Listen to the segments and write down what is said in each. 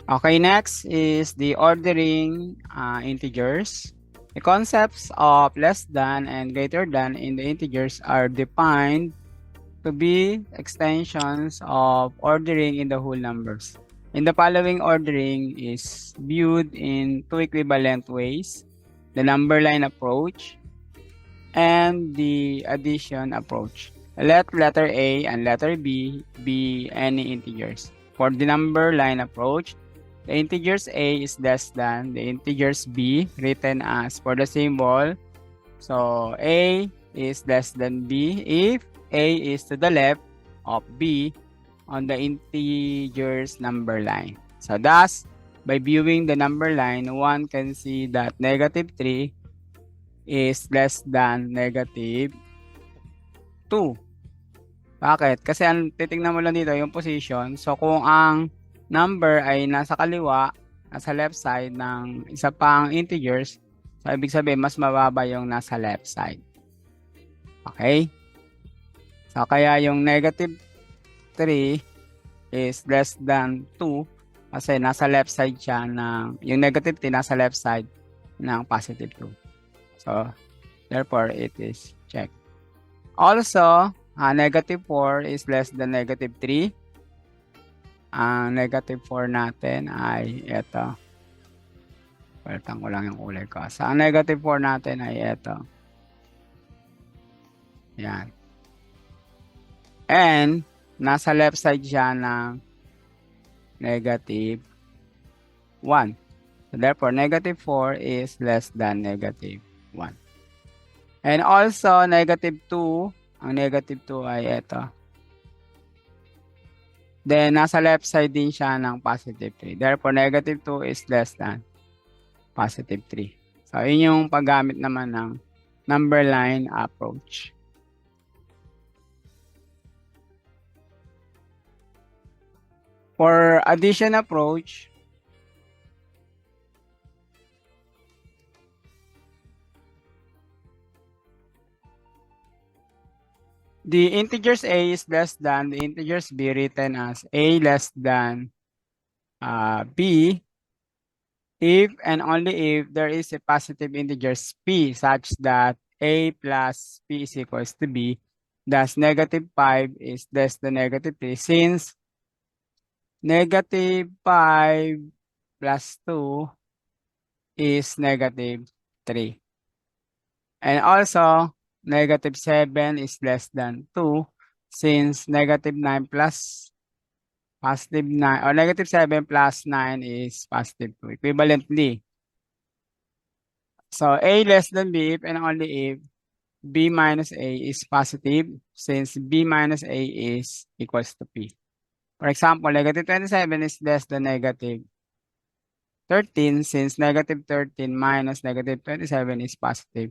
Okay, next is the ordering integers. The concepts of less than and greater than in the integers are defined to be extensions of ordering in the whole numbers. In the following ordering is viewed in two equivalent ways, the number line approach and the addition approach. Let letter A and letter B be any integers. For the number line approach, the integers A is less than the integers B written as for the symbol. So A is less than B if A is to the left of B on the integers number line. So thus, by viewing the number line, one can see that negative 3 is less than negative 2. Bakit? Kasi ang titingnan mo lang dito yung position. So kung ang number ay nasa kaliwa, nasa left side ng isa pang integers, so ibig sabihin mas mababa yung nasa left side. Okay? So kaya yung negative 3 is less than 2 kasi nasa left side siya ng, yung negative 3 nasa left side ng positive 2. So therefore it is checked. Also, negative 4 is less than negative 3. Ang negative 4 natin ay ito. Palitan ko lang yung kulay ko. So, ang negative 4 natin ay ito. Yan. And, nasa left side siya ng negative 1. So, therefore, negative 4 is less than negative 1. And also, negative 2. Ang negative 2 ay ito. Then, nasa left side din siya ng positive 3. Therefore, negative 2 is less than positive 3. So, yun yung paggamit naman ng number line approach. For addition approach, the integers A is less than the integers B written as A less than B if and only if there is a positive integers P such that A plus P is equals to B. Thus, negative 5 is less than negative 3 since negative 5 plus 2 is negative 3. And also, negative 7 is less than 2 since negative 9 plus positive 9 or negative 7 plus 9 is positive 2 equivalently. So, A less than B if and only if B minus A is positive since B minus A is equals to P. For example, negative 27 is less than negative 13 since negative 13 minus negative 27 is positive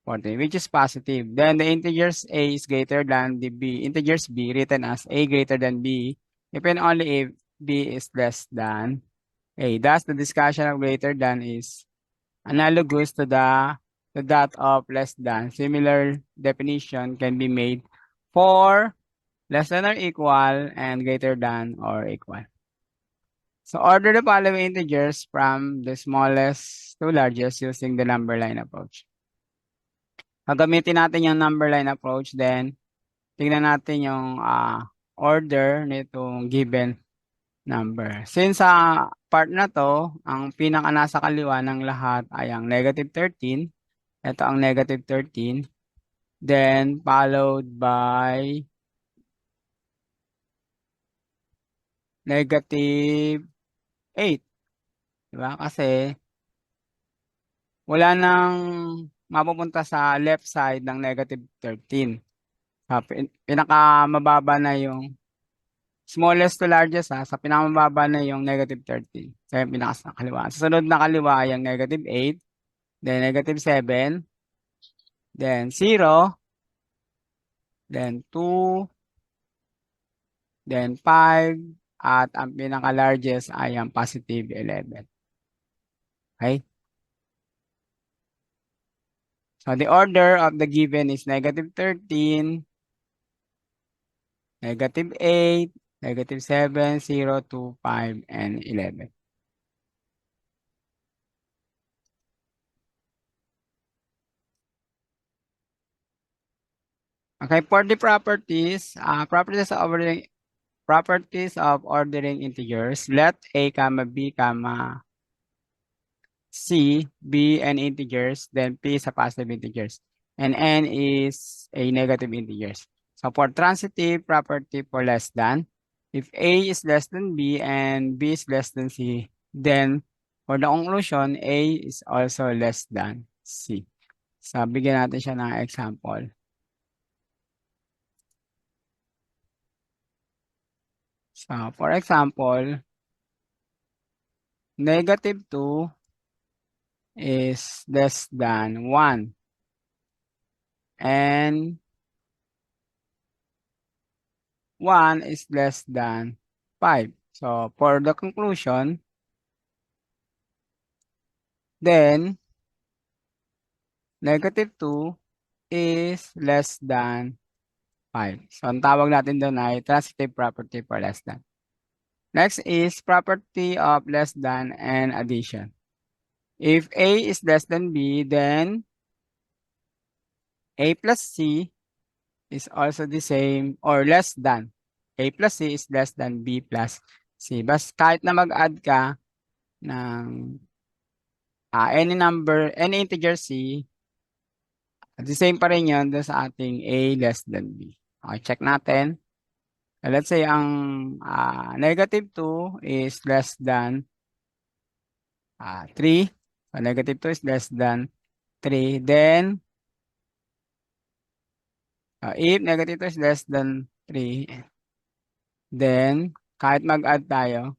14, which is positive. Then the integers A is greater than the B, integers B written as A greater than B if and only if B is less than A. Thus, the discussion of greater than is analogous to that of less than. Similar definition can be made for less than or equal and greater than or equal. So order the following integers from the smallest to largest using the number line approach. Gagamitin natin yung number line approach, then tingnan natin yung order nitong given number. Since sa part na to, ang pinaka nasa kaliwa ng lahat ay ang negative 13. Ito ang negative 13. Then followed by negative 8. Diba? Kasi wala nang mapupunta sa left side ng negative 13. Pinakamababa na yung smallest to largest sa pinakamababa na yung negative 13. So yung pinaka kaliwa. Sa sunod na kaliwa ay yung negative 8, then negative 7, then 0, then 2, then 5, at ang pinaka-largest ay ang positive 11. Okay? So the order of the given is negative 13, negative 8, negative 7, 0, 2, 5, and 11. Okay, for the properties of ordering integers, let a comma b comma c be an integers, then p is a positive integers, and n is a negative integers. So for transitive property for less than, if a is less than b and b is less than c, then for the conclusion, a is also less than c. So bigyan natin siya ng example. So for example, -2 is less than 1 and 1 is less than 5. So for the conclusion, then -2 is less than 5. So ang tawag natin doon ay transitive property for less than. Next is property of less than and addition. If A is less than B, then A plus C is also the same or less than. A plus C is less than B plus C. Bas kahit na mag-add ka ng any number, any integer C, the same pa rin yun doon sa ating A less than B. Okay, check natin. So let's say ang -2 is less than 3. So -2 is less than 3. Then, if -2 is less than 3, then kahit mag-add tayo,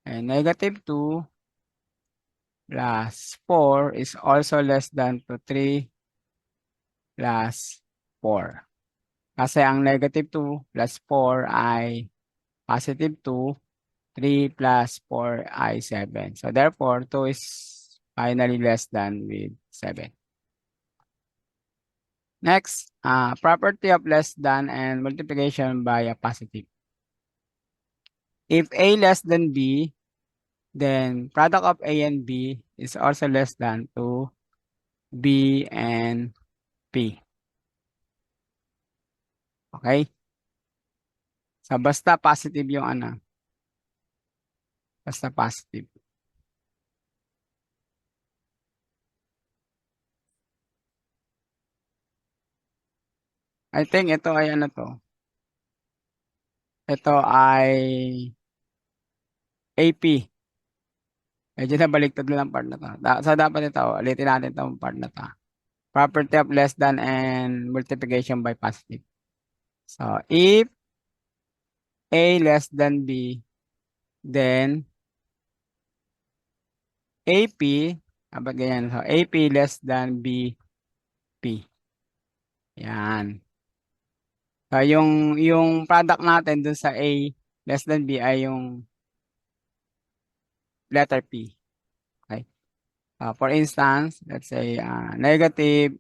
-2 plus 4 is also less than to 3 plus 4. Kasi ang -2 plus 4 ay positive 2, 3 plus 4 ay 7. So therefore, 2 is finally less than with 7. Next, property of less than and multiplication by a positive. If A less than B, then product of A and B is also less than to B and P. Okay? So basta positive yung basta positive. I think ito ay to. Ito ay AP. Medyo nabaliktad lang ang part na to. So dapat ito, ulitin natin itong part na to. Property of less than and multiplication by positive. So if A less than B, then AP, dapat ganyan. So AP less than BP. Yan. So yung product natin dun sa A less than B ay yung letter P. Okay. For instance, let's say -2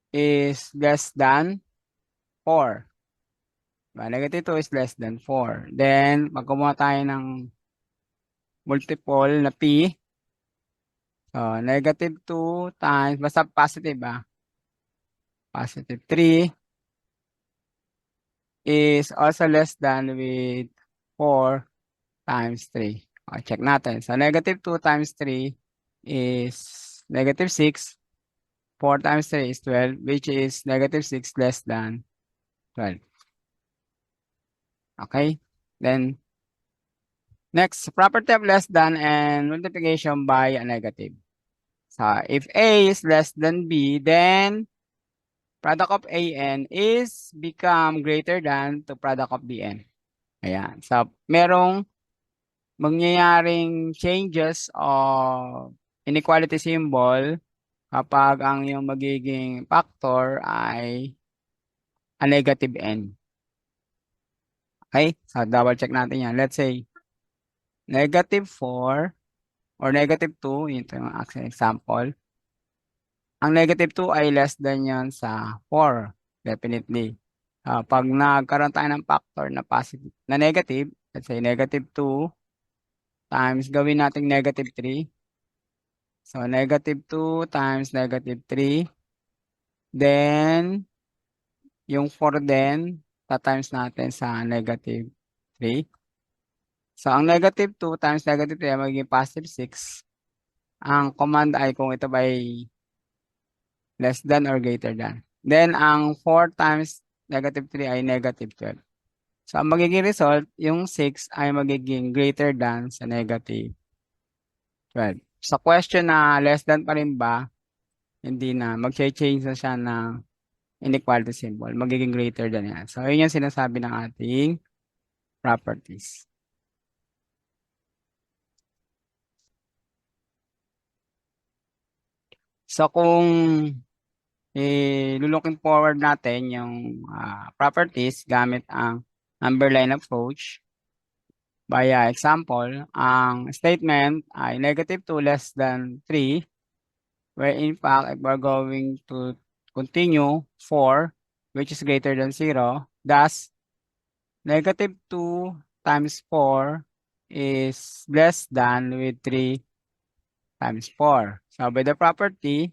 is less than 4. Diba? -2 is less than 4. Then, pag kumuha tayo ng multiple na P, so -2 times, basta positive positive 3 is also less than with 4 times 3. Okay, check natin. So, -2 times 3 is -6. 4 times 3 is 12, which is -6 less than 12. Okay? Then, next, property of less than and multiplication by a negative. So, if A is less than B, then product of AN is become greater than to product of BN. Ayan. So, merong mangyayaring changes of inequality symbol kapag ang yung magiging factor ay a negative n. Okay? So, double check natin yan. Let's say, -4 or -2, ito yung example. Ang -2 ay less than yan sa 4, definitely. Pag nagkaroon tayo ng factor na positive, na negative, let's say -2 times gawin nating negative 3. So, negative 2 times negative 3. Then, yung 4 din, ta-times natin sa negative 3. So, ang negative 2 times negative 3 ay magiging positive 6. Ang command ay kung ito ba ay less than or greater than. Then, ang 4 times negative 3 ay negative 12. So, ang magiging result, yung 6 ay magiging greater than sa negative 12. Sa question na less than pa rin ba, hindi na. Mag-change na siya ng inequality symbol. Magiging greater than yan. So, yun yung sinasabi ng ating properties. So, kung looking forward natin yung properties gamit ang number line approach, via example, ang statement ay negative 2 less than 3, where in fact, if we're going to continue 4, which is greater than 0, thus, negative 2 times 4 is less than with 3 times 4. So, by the property,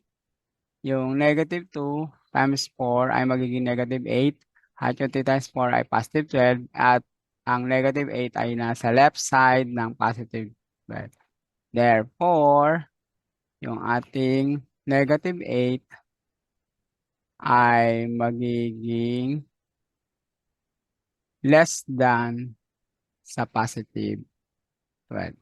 yung negative 2 times 4 ay magiging negative 8, at yung 3 times 4 ay positive 12, at ang negative 8 ay nasa left side ng positive 12. Therefore, yung ating negative 8 ay magiging less than sa positive 12.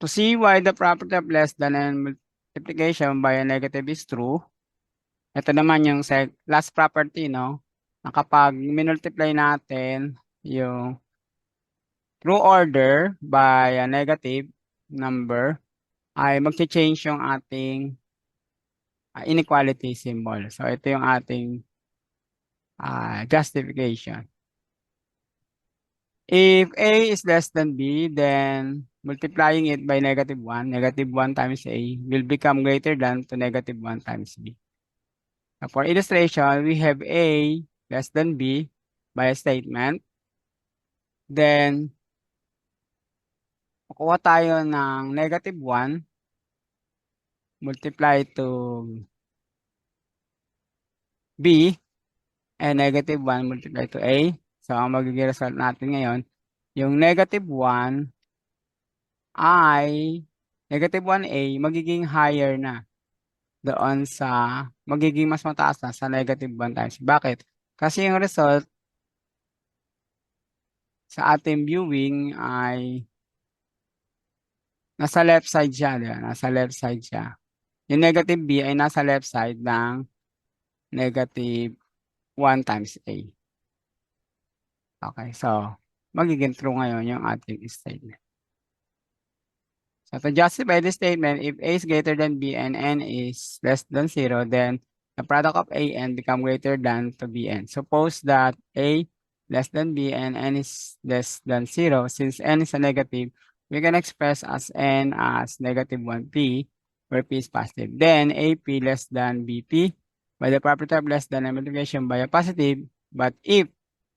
To see why the property of less than and multiplication by a negative is true, ito naman yung last property, no? Na kapag minultiply natin yung true order by a negative number, ay mag-change yung ating inequality symbol. So, ito yung ating justification. If A is less than B, then multiplying it by negative 1, negative 1 times A will become greater than to negative 1 times B. So for illustration, we have A less than B by a statement. Then, kukuha tayo ng negative 1 multiply to B and negative 1 multiply to A. So, ang magiging result natin ngayon, yung negative 1 ay negative 1A magiging higher na doon sa magiging mas mataas na sa negative 1 times. Bakit? Kasi yung result sa ating viewing ay nasa left side siya. Diba? Nasa left side siya. Yung negative B ay nasa left side ng negative 1 times A. Okay, so magiging true ngayon yung ating statement. So to justify this statement, if A is greater than B and N is less than 0, then the product of A and become greater than to Bn. Suppose that A less than B and N is less than 0. Since N is a negative, we can express as N as negative 1P, where P is positive. Then AP less than BP by the property of less than and multiplication by a positive. But if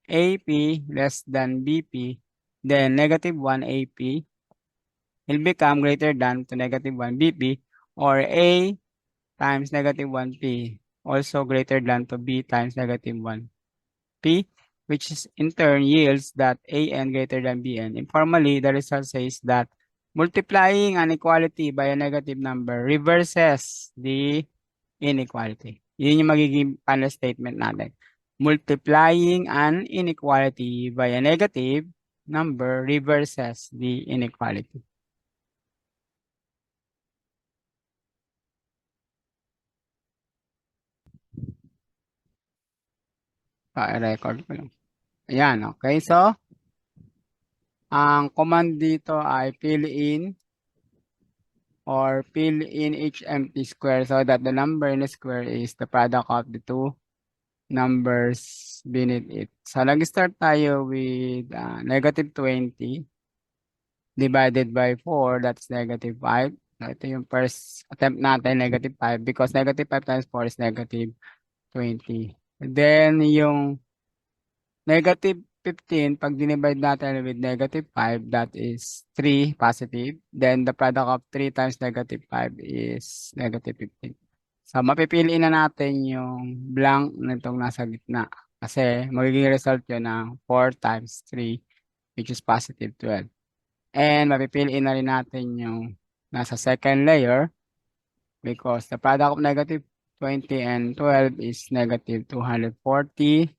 AP less than BP, then negative 1 AP will become greater than to negative 1 BP, or A times negative 1P also greater than to B times negative 1P, which is in turn yields that AN greater than BN. Informally, the result says that multiplying an equality by a negative number reverses the inequality. Yun yung magiging final statement natin. Multiplying an inequality by a negative number reverses the inequality. I-record ko lang. Ayan, okay. So, ang command dito ay fill in or fill in each empty square so that the number in the square is the product of the two numbers beneath it. So, nag-start tayo with negative 20 divided by 4, that's negative 5. So, ito yung first attempt natin, negative 5, because negative 5 times 4 is negative 20. Then yung negative 15, pag dinivide natin with negative 5, that is 3 positive. Then the product of 3 times negative 5 is negative 15. So mapipiliin na natin yung blank nitong nasa gitna. Kasi magiging result yun ng 4 times 3, which is positive 12. And mapipiliin na rin natin yung nasa second layer because the product of negative 20 and 12 is negative 240.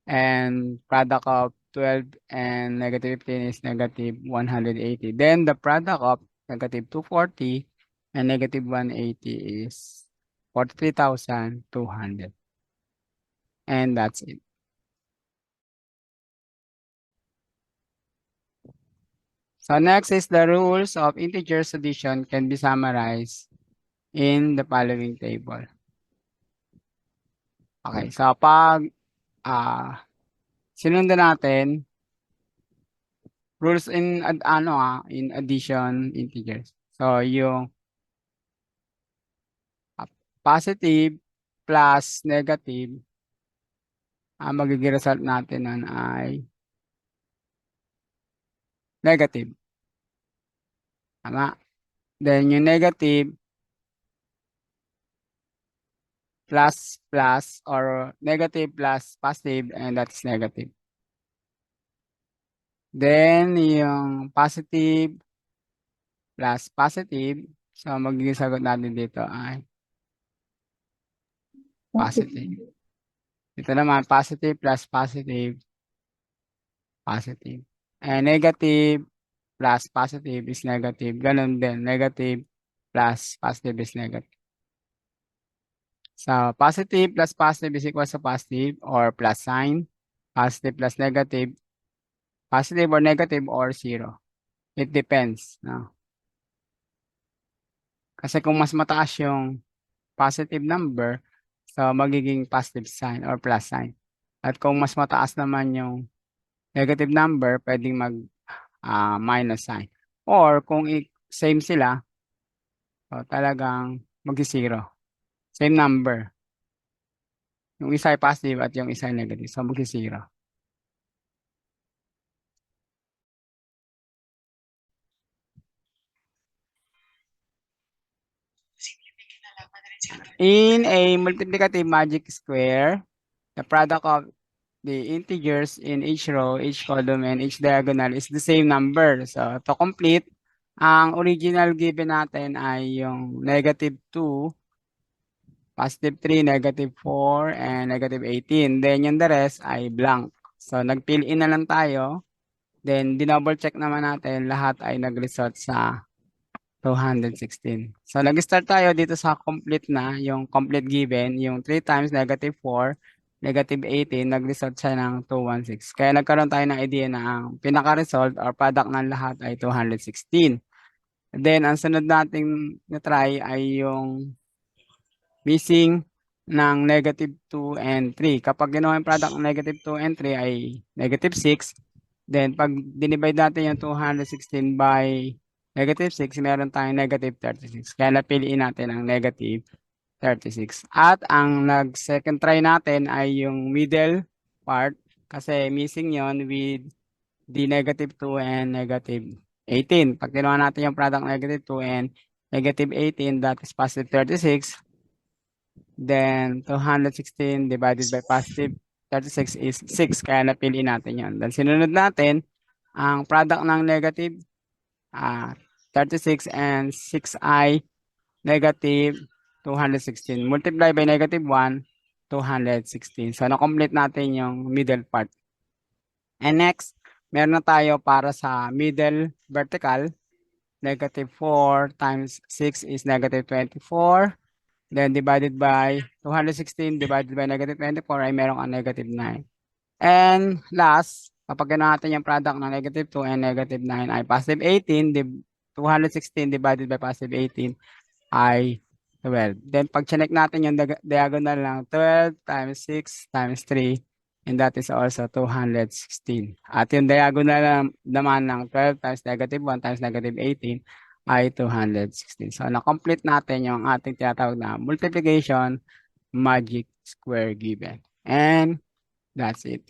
And product of 12 and negative 15 is negative 180. Then the product of negative 240 and negative 180 is 43,200. And that's it. So next is the rules of integers addition can be summarized in the following table. Okay, so pag sinundan natin rules in in addition integers. So yung positive plus negative, ang magiging result natin nun ay negative. Tama? Then yung negative plus plus or negative plus positive, and that's negative. Then yung positive plus positive, so magiging sagot natin dito ay positive. Dito naman positive plus positive, positive. And negative plus positive is negative. Ganun din, negative plus positive is negative. So, positive plus positive is equal to positive or plus sign. Positive plus negative, positive or negative or zero. It depends. No? Kasi kung mas mataas yung positive number, so magiging positive sign or plus sign. At kung mas mataas naman yung negative number, pwedeng mag minus sign. Or kung same sila, so talagang mag-zero. Same number. Yung isa ay positive at yung isa ay negative. So mag-zero. In a multiplicative magic square, the product of the integers in each row, each column, and each diagonal is the same number. So, to complete, ang original given natin ay yung negative 2, positive 3, negative 4, and negative 18. Then, yung the rest ay blank. So, nag-fill in na lang tayo. Then, dinouble check naman natin, lahat ay nag-result sa 216. So, nag-start tayo dito sa complete na, yung complete given, yung 3 times negative 4, negative 18, nag-result siya ng 216. Kaya nagkaroon tayo ng idea na ang pinaka-result or product ng lahat ay 216. Then, ang sunod nating na-try ay yung missing ng negative 2 and 3. Kapag ginawa yung product ng negative 2 and 3 ay negative 6. Then, pag dinivide natin yung 216 by negative 6, meron tayong negative 36. Kaya napiliin natin ang negative 36. At ang nag-second try natin ay yung middle part kasi missing yon with the negative 2 and negative 18. Pag ginawa natin yung product negative 2 and negative 18, that is positive 36. Then, 216 divided by positive 36 is 6. Kaya napiliin natin yon. Then, sinunod natin, ang product ng negative 36 and 6i negative 216. Multiply by negative 1, 216. So, na-complete natin yung middle part. And next, meron na tayo para sa middle vertical. Negative 4 times 6 is negative 24. Then divided by 216 divided by negative 24 ay merong ang negative 9. And last, kapag gano'n natin yung product ng negative 2 and negative 9 ay positive 18, 216 divided by positive 18 ay 12. Then pag check natin yung diagonal ng 12 times 6 times 3, and that is also 216. At yung diagonal naman ng 12 times negative 1 times negative 18 ay 216. So, na-complete natin yung ating tinatawag na multiplication magic square given. And that's it.